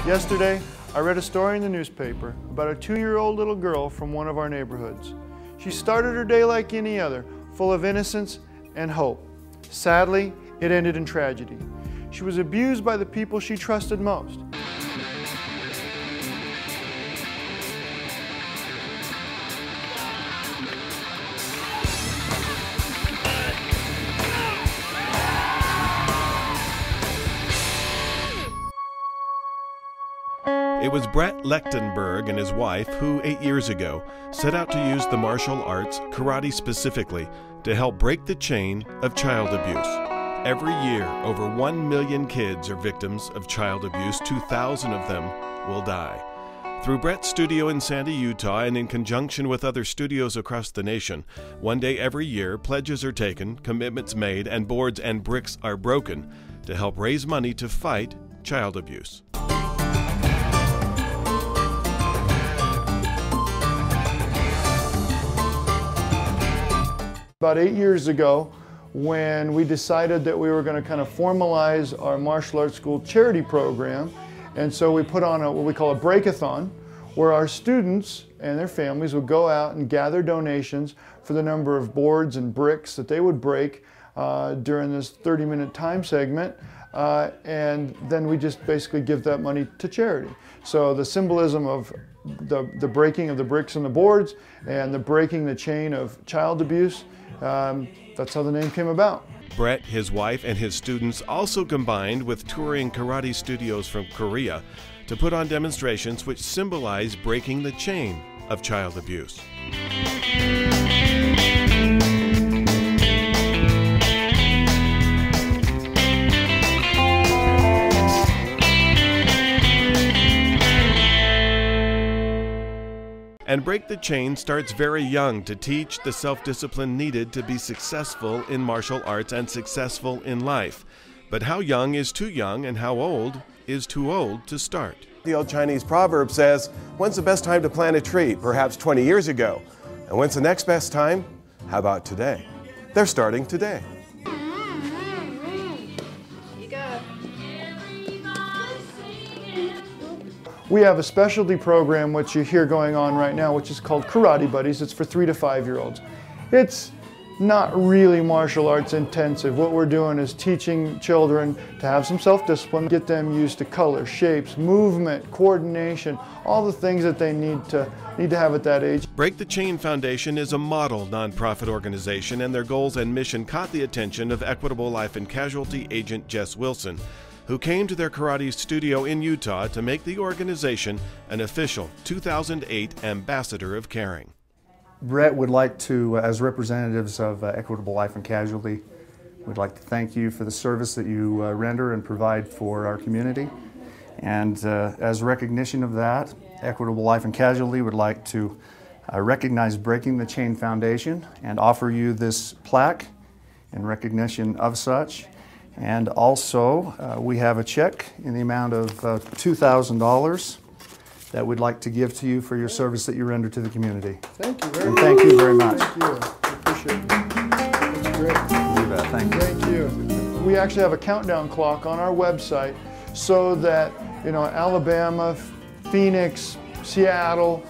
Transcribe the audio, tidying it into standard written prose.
Yesterday, I read a story in the newspaper about a 2-year-old little girl from one of our neighborhoods. She started her day like any other, full of innocence and hope. Sadly, it ended in tragedy. She was abused by the people she trusted most. It was Brett Lechtenberg and his wife who, 8 years ago, set out to use the martial arts, karate specifically, to help break the chain of child abuse. Every year, over 1 million kids are victims of child abuse. 2,000 of them will die. Through Brett's studio in Sandy, Utah, and in conjunction with other studios across the nation, one day every year, pledges are taken, commitments made, and boards and bricks are broken to help raise money to fight child abuse. About 8 years ago, when we decided that we were going to kind of formalize our martial arts school charity program, and so we put on what we call a breakathon, where our students and their families would go out and gather donations for the number of boards and bricks that they would break during this 30-minute time segment, and then we just basically give that money to charity. So the symbolism of the breaking of the bricks and the boards and the breaking the chain of child abuse, that's how the name came about. Brett, his wife, and his students also combined with touring karate studios from Korea to put on demonstrations which symbolize breaking the chain of child abuse. And Break the Chain starts very young to teach the self-discipline needed to be successful in martial arts and successful in life. But how young is too young and how old is too old to start? The old Chinese proverb says, when's the best time to plant a tree? Perhaps 20 years ago. And when's the next best time? How about today? They're starting today. We have a specialty program which you hear going on right now, which is called Karate Buddies. It's for 3 to 5-year-olds. It's not really martial arts intensive. What we're doing is teaching children to have some self-discipline, get them used to color, shapes, movement, coordination, all the things that they need to have at that age. Break the Chain Foundation is a model nonprofit organization, and their goals and mission caught the attention of Equitable Life and Casualty agent Jess Wilson, who came to their karate studio in Utah to make the organization an official 2008 Ambassador of Caring. Brett would like to, as representatives of Equitable Life and Casualty, we'd like to thank you for the service that you render and provide for our community. And as recognition of that, Equitable Life and Casualty would like to recognize Breaking the Chain Foundation and offer you this plaque in recognition of such. And also, we have a check in the amount of $2,000 that we'd like to give to you for your service that you render to the community. Thank you very much. Thank you very much. Thank you. I appreciate it. That's great. You bet. Thank you. Thank you. We actually have a countdown clock on our website so that, Alabama, Phoenix, Seattle,